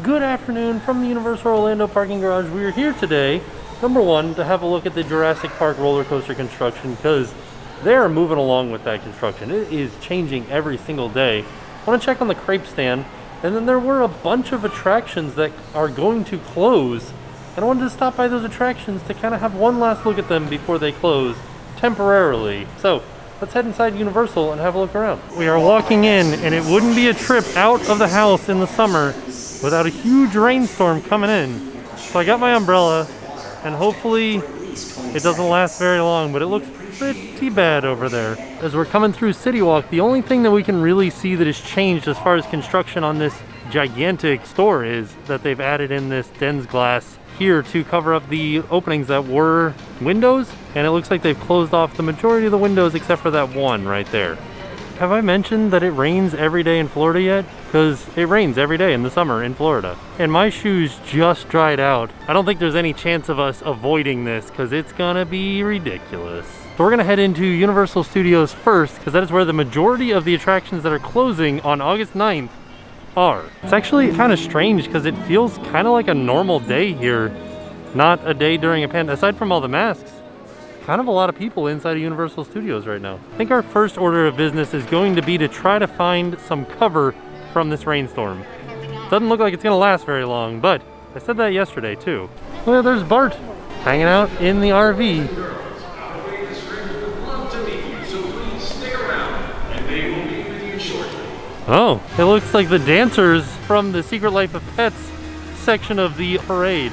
Good afternoon from the Universal Orlando parking garage. We are here today, number one, to have a look at the Jurassic Park roller coaster construction because they're moving along with that construction. It is changing every single day. I want to check on the crepe stand, and then there were a bunch of attractions that are going to close, and I wanted to stop by those attractions to kind of have one last look at them before they close temporarily. So let's head inside Universal and have a look around. We are walking in, and it wouldn't be a trip out of the house in the summer without a huge rainstorm coming in. So I got my umbrella, and hopefully it doesn't last very long, but it looks pretty bad over there. As we're coming through CityWalk, the only thing that we can really see that has changed as far as construction on this gigantic store is that they've added in this dense glass here to cover up the openings that were windows, and it looks like they've closed off the majority of the windows except for that one right there. Have I mentioned that it rains every day in Florida yet? Because it rains every day in the summer in Florida. And my shoes just dried out. I don't think there's any chance of us avoiding this because it's gonna be ridiculous. So we're gonna head into Universal Studios first because that is where the majority of the attractions that are closing on August 9th are. It's actually kind of strange because it feels kind of like a normal day here, not a day during a pandemic. Aside from all the masks, kind of a lot of people inside of Universal Studios right now. I think our first order of business is going to be to try to find some cover from this rainstorm. Doesn't look like it's gonna last very long, but I said that yesterday too. Well, there's Bart hanging out in the RV. Oh, it looks like the dancers from the Secret Life of Pets section of the parade.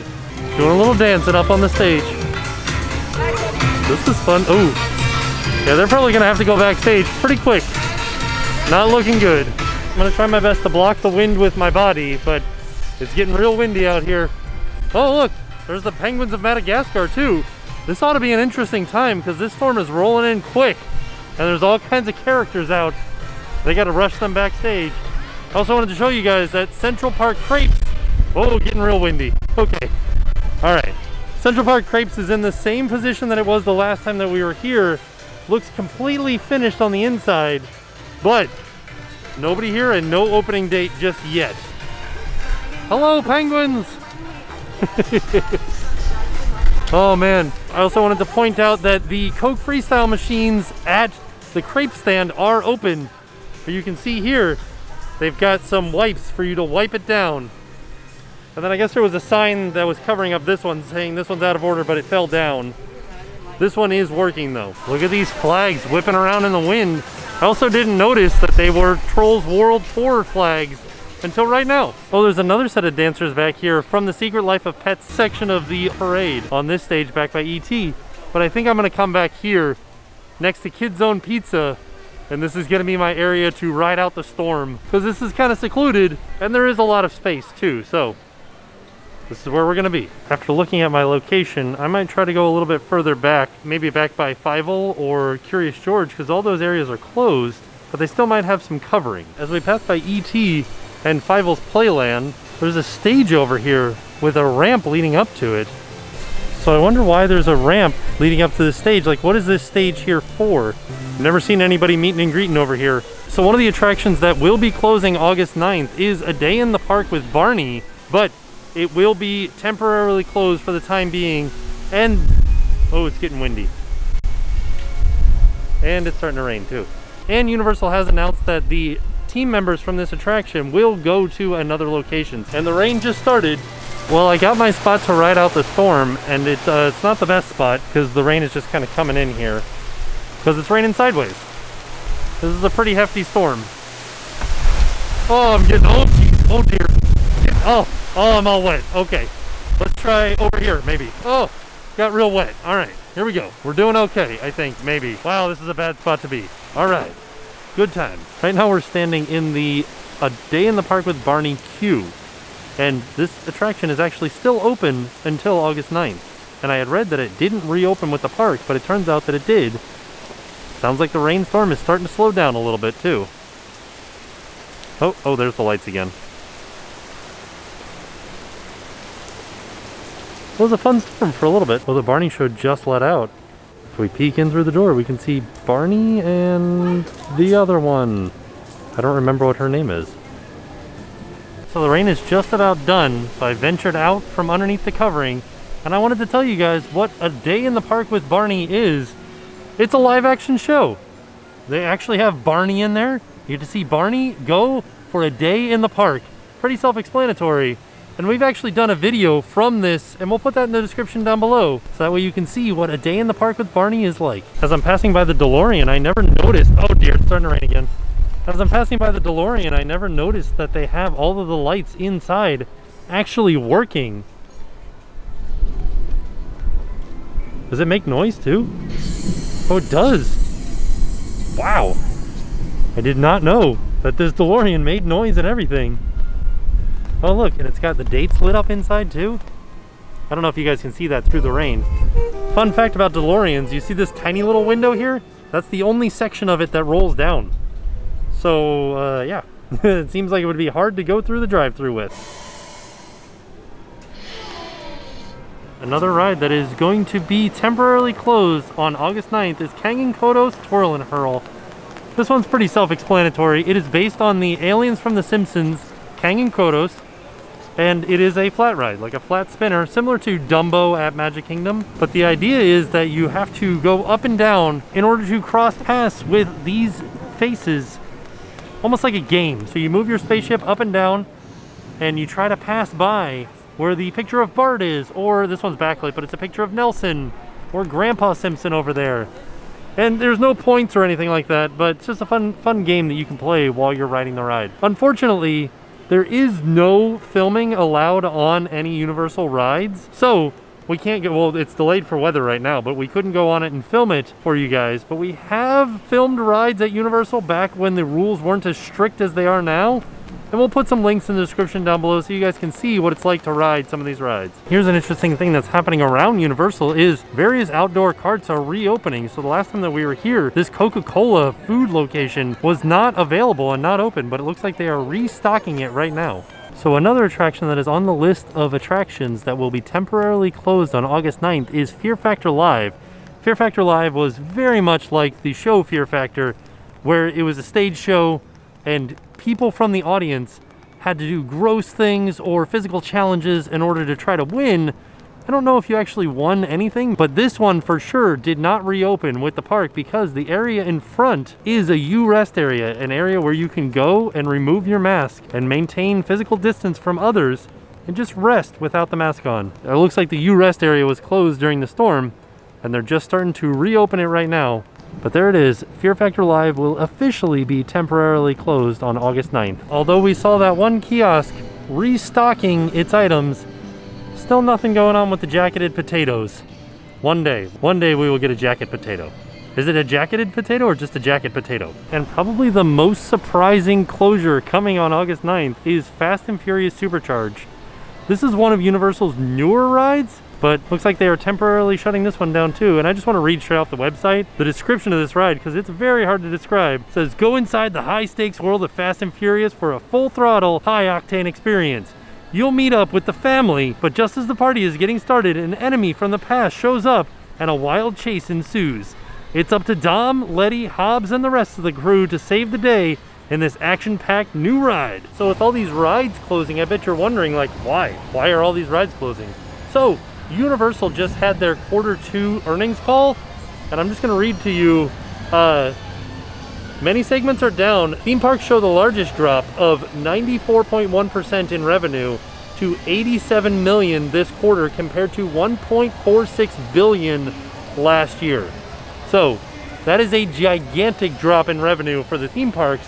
Doing a little dancing up on the stage. This is fun. Oh, yeah, they're probably gonna have to go backstage pretty quick. Not looking good. I'm gonna try my best to block the wind with my body, but it's getting real windy out here. Oh, look, there's the penguins of Madagascar too. This ought to be an interesting time because this storm is rolling in quick, and there's all kinds of characters out. They got to rush them backstage. I also wanted to show you guys that Central Park Crepes. Oh, getting real windy. Okay. All right. Central Park Crepes is in the same position that it was the last time that we were here. Looks completely finished on the inside, but nobody here and no opening date just yet. Hello, penguins. Oh man. I also wanted to point out that the Coke Freestyle machines at the crepe stand are open. You can see here, they've got some wipes for you to wipe it down. And then I guess there was a sign that was covering up this one saying this one's out of order, but it fell down. This one is working though. Look at these flags whipping around in the wind. I also didn't notice that they were Trolls World Tour flags until right now. Oh, there's another set of dancers back here from the Secret Life of Pets section of the parade on this stage back by ET. But I think I'm gonna come back here next to Kids Zone Pizza, and this is gonna be my area to ride out the storm because this is kind of secluded and there is a lot of space too, so this is where we're gonna be. After looking at my location, I might try to go a little bit further back, maybe back by Fievel or Curious George, because all those areas are closed, but they still might have some covering. As we pass by ET and Fievel's Playland, there's a stage over here with a ramp leading up to it. So I wonder why there's a ramp leading up to the stage. Like, what is this stage here for? I've never seen anybody meeting and greeting over here. So one of the attractions that will be closing August 9th is A Day in the Park with Barney, but it will be temporarily closed for the time being. And, oh, it's getting windy. And it's starting to rain too. And Universal has announced that the team members from this attraction will go to another location. And the rain just started. Well, I got my spot to ride out the storm, and it's not the best spot because the rain is just kind of coming in here because it's raining sideways. This is a pretty hefty storm. Oh, I'm getting, oh geez, oh dear. Oh, I'm all wet. Okay, let's try over here, maybe. Oh, got real wet. All right, here we go. We're doing okay, I think, maybe. Wow, this is a bad spot to be. All right, good times. Right now we're standing in the A Day in the Park with Barney queue. And this attraction is actually still open until August 9th. And I had read that it didn't reopen with the park, but it turns out that it did. Sounds like the rainstorm is starting to slow down a little bit too. Oh, there's the lights again. It was a fun storm for a little bit. Well, the Barney show just let out. If we peek in through the door, we can see Barney and the other one. I don't remember what her name is. So the rain is just about done, so I ventured out from underneath the covering, and I wanted to tell you guys what a day in the park with Barney is. It's a live action show. They actually have Barney in there. You get to see Barney go for a day in the park. Pretty self-explanatory. And we've actually done a video from this, and we'll put that in the description down below, so that way you can see what a day in the park with Barney is like. As I'm passing by the Delorean, I never noticed, oh dear, it's starting to rain again. As I'm passing by the Delorean, I never noticed that they have all of the lights inside actually working. Does it make noise too? Oh, it does. Wow. I did not know that this DeLorean made noise and everything. Oh look, and it's got the dates lit up inside too. I don't know if you guys can see that through the rain. Fun fact about DeLoreans, you see this tiny little window here? That's the only section of it that rolls down. So, yeah. It seems like it would be hard to go through the drive-thru with. Another ride that is going to be temporarily closed on August 9th is Kang & Kodo's Twirl Hur. This one's pretty self-explanatory. It is based on the aliens from The Simpsons, Kang & Kodos, and it is a flat ride, like a flat spinner, similar to Dumbo at Magic Kingdom. But the idea is that you have to go up and down in order to cross paths with these faces, almost like a game. So you move your spaceship up and down, and you try to pass by where the picture of Bart is, or this one's backlit, but it's a picture of Nelson, or Grandpa Simpson over there. And there's no points or anything like that, but it's just a fun game that you can play while you're riding the ride. Unfortunately, there is no filming allowed on any Universal rides, so we can't go, well, it's delayed for weather right now, but we couldn't go on it and film it for you guys. But we have filmed rides at Universal back when the rules weren't as strict as they are now. And we'll put some links in the description down below so you guys can see what it's like to ride some of these rides. Here's an interesting thing that's happening around Universal is various outdoor carts are reopening. So the last time that we were here, this Coca-Cola food location was not available and not open, but it looks like they are restocking it right now. So another attraction that is on the list of attractions that will be temporarily closed on August 9th is Fear Factor Live. Fear Factor Live was very much like the show Fear Factor, where it was a stage show and people from the audience had to do gross things or physical challenges in order to try to win. I don't know if you actually won anything, but this one for sure did not reopen with the park because the area in front is a U-Rest area, an area where you can go and remove your mask and maintain physical distance from others and just rest without the mask on. It looks like the U-Rest area was closed during the storm, and they're just starting to reopen it right now. But there it is, Fear Factor Live will officially be temporarily closed on August 9th. Although we saw that one kiosk restocking its items, still nothing going on with the jacketed potatoes. One day we will get a jacket potato. Is it a jacketed potato or just a jacket potato? And probably the most surprising closure coming on August 9th is Fast and Furious Supercharged. This is one of Universal's newer rides, but looks like they are temporarily shutting this one down too. And I just want to read straight off the website the description of this ride because it's very hard to describe. It says, go inside the high stakes world of Fast and Furious for a full throttle, high octane experience. You'll meet up with the family, but just as the party is getting started, an enemy from the past shows up and a wild chase ensues. It's up to Dom, Letty, Hobbs, and the rest of the crew to save the day in this action-packed new ride. So with all these rides closing, I bet you're wondering, like, why? Why are all these rides closing? So Universal just had their Q2 earnings call, and I'm just gonna read to you, many segments are down. Theme parks show the largest drop of 94.1% in revenue to 87 million this quarter compared to 1.46 billion last year. So that is a gigantic drop in revenue for the theme parks.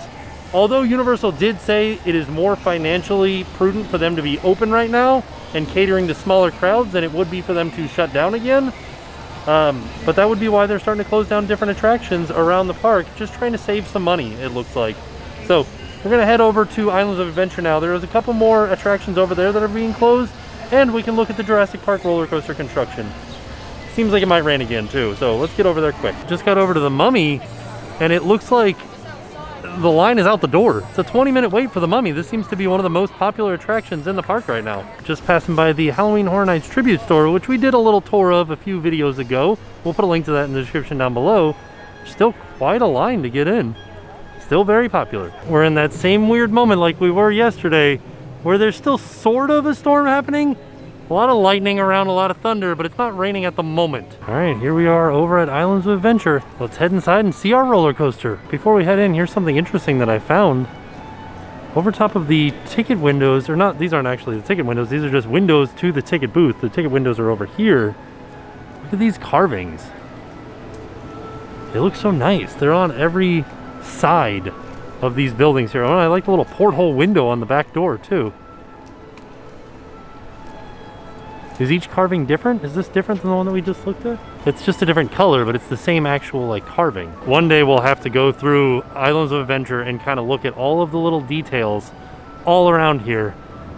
Although Universal did say it is more financially prudent for them to be open right now and catering to smaller crowds than it would be for them to shut down again. But that would be why they're starting to close down different attractions around the park, just trying to save some money, it looks like. So we're gonna head over to Islands of Adventure now. There's a couple more attractions over there that are being closed, and we can look at the Jurassic Park roller coaster construction. Seems like it might rain again too, so let's get over there quick. Just got over to the Mummy, and it looks like the line is out the door. It's a 20-minute wait for the Mummy. This seems to be one of the most popular attractions in the park right now. Just passing by the Halloween Horror Nights tribute store, which we did a little tour of a few videos ago. We'll put a link to that in the description down below. Still quite a line to get in. Still very popular. We're in that same weird moment like we were yesterday. where there's still sort of a storm happening. A lot of lightning around, a lot of thunder, but it's not raining at the moment. All right, here we are over at Islands of Adventure. Let's head inside and see our roller coaster. Before we head in, here's something interesting that I found. Over top of the ticket windows, or not, these aren't actually the ticket windows, these are just windows to the ticket booth. The ticket windows are over here. Look at these carvings. They look so nice. They're on every side of these buildings here. Oh, I like the little porthole window on the back door too. Is each carving different? Is this different than the one that we just looked at? It's just a different color, but it's the same actual like carving. One day we'll have to go through Islands of Adventure and kind of look at all of the little details all around here,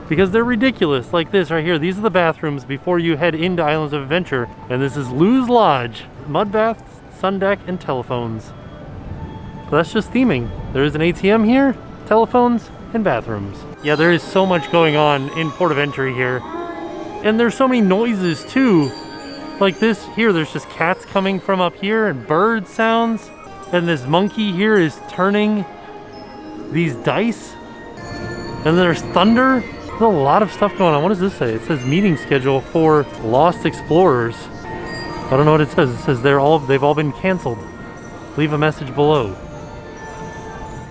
because they're ridiculous. Like this right here. These are the bathrooms before you head into Islands of Adventure. And this is Lou's Lodge. Mud baths, sun deck, and telephones. So that's just theming. There is an ATM here, telephones, and bathrooms. Yeah, there is so much going on in Port of Entry here. And there's so many noises too. Like this here, there's just cats coming from up here and bird sounds. And this monkey here is turning these dice. And there's thunder. There's a lot of stuff going on. What does this say? It says meeting schedule for Lost Explorers. I don't know what it says. It says they've all been canceled. Leave a message below.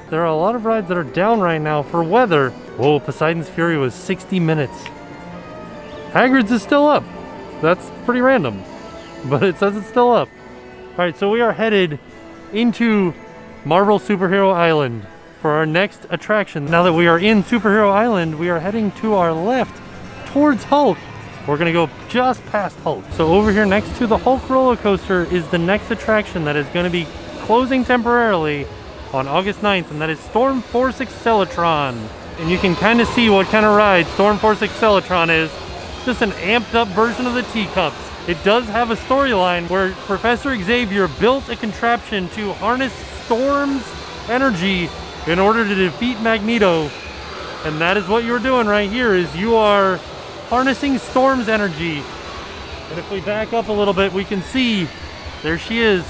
There are a lot of rides that are down right now for weather. Whoa, Poseidons Fury was 60 minutes. Hagrid's is still up. That's pretty random, but it says it's still up. All right, so we are headed into Marvel Superhero Island for our next attraction. Now that we are in Superhero Island, we are heading to our left towards Hulk. We're gonna go just past Hulk. So over here next to the Hulk roller coaster is the next attraction that is gonna be closing temporarily on August 9th, and that is Storm Force Acceleratron. And you can kind of see what kind of ride Storm Force Acceleratron is. Just an amped up version of the teacups. It does have a storyline where Professor Xavier built a contraption to harness Storm's energy in order to defeat Magneto. And that is what you're doing right here, is you are harnessing Storm's energy. And if we back up a little bit, we can see, there she is.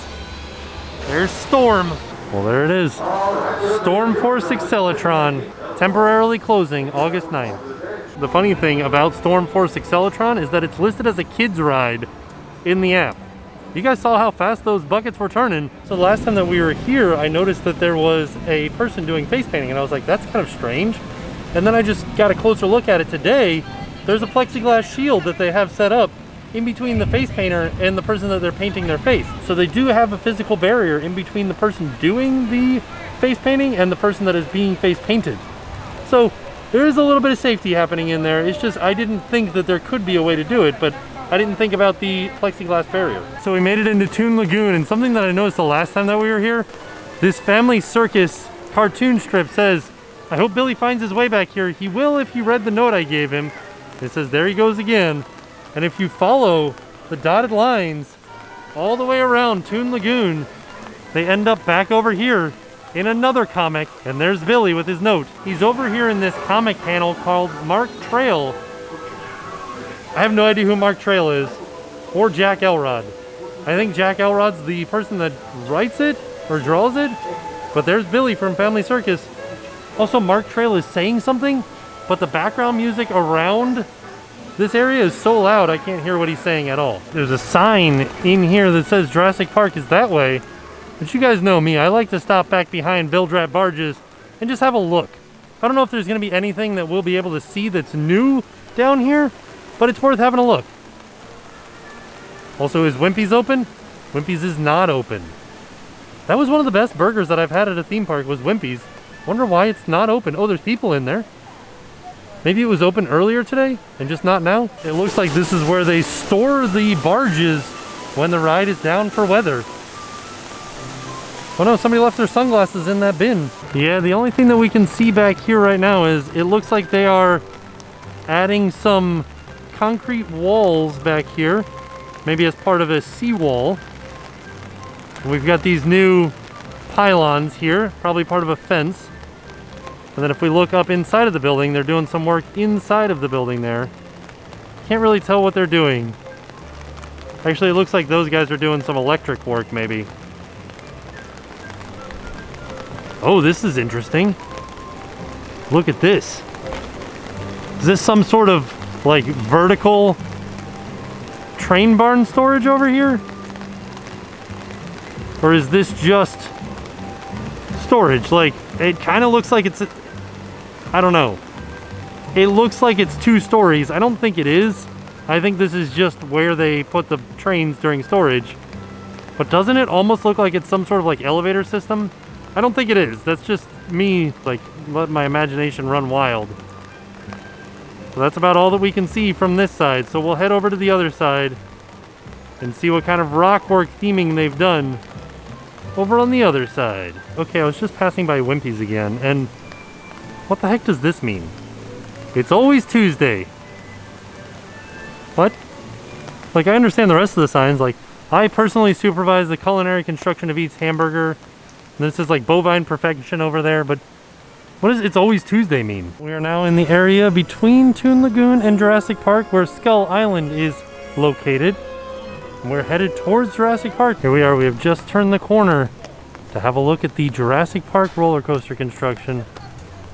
There's Storm. Well, there it is. Storm Force Acceleratron, temporarily closing August 9th. The funny thing about Storm Force Acceleratron is that it's listed as a kid's ride in the app. You guys saw how fast those buckets were turning. So the last time that we were here, I noticed that there was a person doing face painting, and I was like, that's kind of strange. And then I just got a closer look at it today. There's a plexiglass shield that they have set up in between the face painter and the person that they're painting their face. So they do have a physical barrier in between the person doing the face painting and the person that is being face painted. So there is a little bit of safety happening in there. It's just, I didn't think that there could be a way to do it, but I didn't think about the plexiglass barrier. So we made it into Toon Lagoon, and something that I noticed the last time that we were here, this Family Circus cartoon strip says, I hope Billy finds his way back here. He will if he read the note I gave him. It says, there he goes again. And if you follow the dotted lines all the way around Toon Lagoon, they end up back over here in another comic, and there's Billy with his note. He's over here in this comic panel called Mark Trail. I have no idea who Mark Trail is, or Jack Elrod. I think Jack Elrod's the person that writes it or draws it, but there's Billy from Family Circus. Also, Mark Trail is saying something, but the background music around this area is so loud I can't hear what he's saying at all. There's a sign in here that says Jurassic Park is that way. But you guys know me, I like to stop back behind Bilge barges and just have a look. I don't know if there's going to be anything that we'll be able to see that's new down here, but it's worth having a look. Also, is Wimpys open? Wimpys is not open. That was one of the best burgers that I've had at a theme park, was Wimpys. Wonder why it's not open. Oh, there's people in there. Maybe it was open earlier today and just not now. It looks like this is where they store the barges when the ride is down for weather. Oh no, somebody left their sunglasses in that bin. Yeah, the only thing that we can see back here right now is it looks like they are adding some concrete walls back here, maybe as part of a seawall. We've got these new pylons here, probably part of a fence. And then if we look up inside of the building, they're doing some work inside of the building there. Can't really tell what they're doing. Actually, it looks like those guys are doing some electric work, maybe. Oh, this is interesting. Look at this. Is this some sort of like vertical train barn storage over here? Or is this just storage? Like, it kind of looks like it's, I don't know. It looks like it's 2 stories. I don't think it is. I think this is just where they put the trains during storage. But doesn't it almost look like it's some sort of like elevator system? I don't think it is. That's just me, like, letting my imagination run wild. So that's about all that we can see from this side. So we'll head over to the other side and see what kind of rock work theming they've done over on the other side. Okay, I was just passing by Wimpys again, and what the heck does this mean? It's always Tuesday. What? Like, I understand the rest of the signs, like, I personally supervise the culinary construction of each hamburger. And this is like bovine perfection over there, but what does it's always Tuesday mean? We are now in the area between Toon Lagoon and Jurassic Park where Skull Island is located. And we're headed towards Jurassic Park. Here we are, we have just turned the corner to have a look at the Jurassic Park roller coaster construction.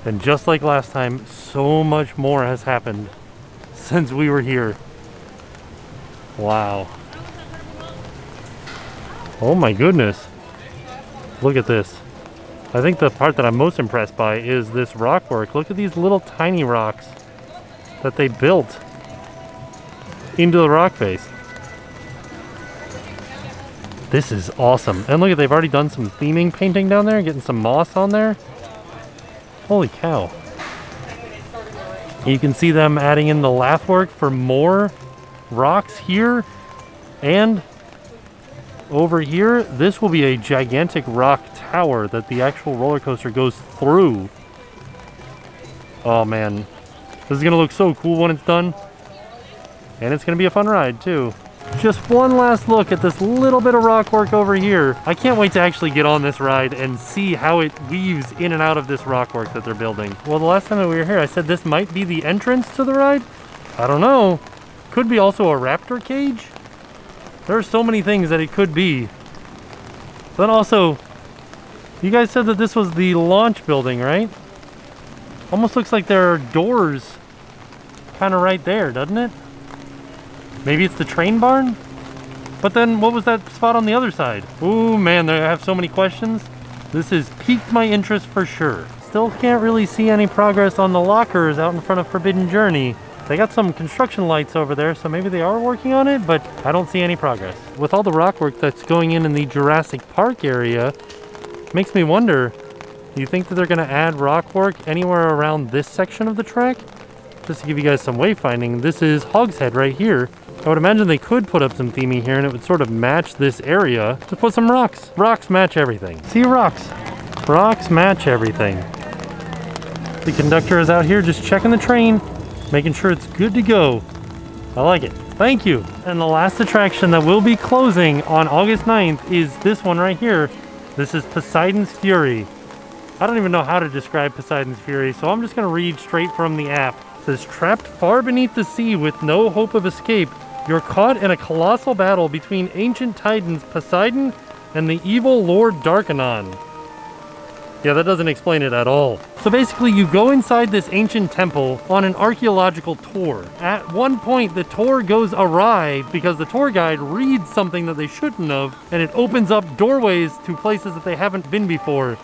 And just like last time, so much more has happened since we were here. Wow. Oh my goodness. Look at this. I think the part that I'm most impressed by is this rock work. Look at these little tiny rocks that they built into the rock face. This is awesome. And look at, they've already done some theming painting down there, getting some moss on there. Holy cow. You can see them adding in the lath work for more rocks here and over here. This will be a gigantic rock tower that the actual roller coaster goes through. Oh man, this is gonna look so cool when it's done, and it's gonna be a fun ride too. Just one last look at this little bit of rock work over here. I can't wait to actually get on this ride and see how it weaves in and out of this rock work that they're building. Well, the last time that we were here, I said this might be the entrance to the ride. I don't know. Could be also a raptor cage. There are so many things that it could be. Then also, you guys said that this was the launch building, right? Almost looks like there are doors kind of right there, doesn't it? Maybe it's the train barn? But then what was that spot on the other side? Ooh man, I have so many questions. This has piqued my interest for sure. Still can't really see any progress on the lockers out in front of Forbidden Journey. They got some construction lights over there, so maybe they are working on it, but I don't see any progress. With all the rock work that's going in the Jurassic Park area, makes me wonder, do you think that they're gonna add rock work anywhere around this section of the track? Just to give you guys some wayfinding, this is Hogshead right here. I would imagine they could put up some theming here and it would sort of match this area. Just put some rocks. Rocks match everything. See rocks. Rocks match everything. The conductor is out here just checking the train, making sure it's good to go. I like it. Thank you. And the last attraction that will be closing on August 9th is this one right here. This is Poseidons Fury. I don't even know how to describe Poseidons Fury, so I'm just gonna read straight from the app. It says, trapped far beneath the sea with no hope of escape, you're caught in a colossal battle between ancient titans Poseidon and the evil Lord Darkanon. Yeah, that doesn't explain it at all. So basically you go inside this ancient temple on an archaeological tour. At one point the tour goes awry because the tour guide reads something that they shouldn't have, and it opens up doorways to places that they haven't been before.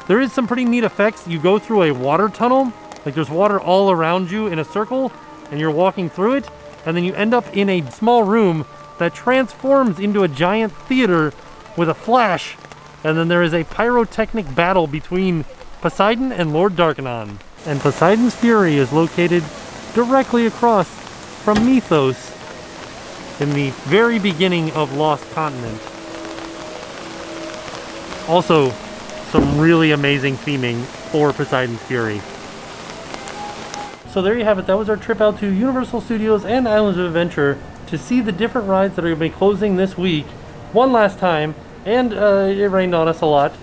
There is some pretty neat effects. You go through a water tunnel, like there's water all around you in a circle, and you're walking through it, and then you end up in a small room that transforms into a giant theater with a flash. And then there is a pyrotechnic battle between Poseidon and Lord Darkanon. And Poseidon's Fury is located directly across from Mythos in the very beginning of Lost Continent. Also, some really amazing theming for Poseidon's Fury. So there you have it. That was our trip out to Universal Studios and Islands of Adventure to see the different rides that are going to be closing this week one last time. And it rained on us a lot.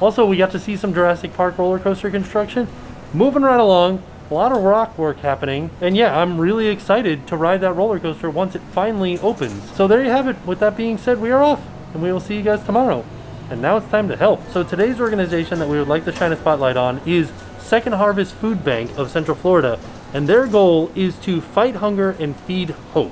Also, we got to see some Jurassic Park roller coaster construction. Moving right along, a lot of rock work happening. And yeah, I'm really excited to ride that roller coaster once it finally opens. So there you have it. With that being said, we are off. And we will see you guys tomorrow. And now it's time to help. So today's organization that we would like to shine a spotlight on is Second Harvest Food Bank of Central Florida. and their goal is to fight hunger and feed hope.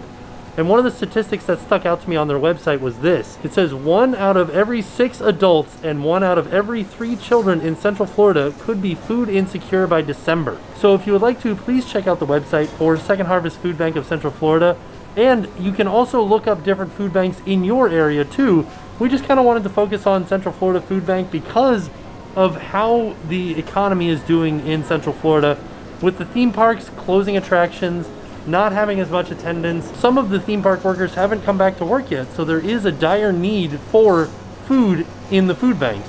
And one of the statistics that stuck out to me on their website was this. It says 1 out of every 6 adults and 1 out of every 3 children in Central Florida could be food insecure by December. So if you would like to, please check out the website for Second Harvest Food Bank of Central Florida. And you can also look up different food banks in your area too. We just kind of wanted to focus on Central Florida Food Bank because of how the economy is doing in Central Florida. With the theme parks closing attractions, not having as much attendance, some of the theme park workers haven't come back to work yet, so there is a dire need for food in the food banks.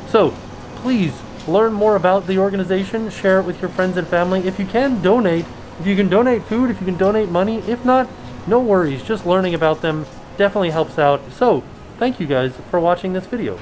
So please learn more about the organization, share it with your friends and family. If you can donate, if you can donate food, if you can donate money, if not, no worries, just learning about them definitely helps out. So thank you guys for watching this video.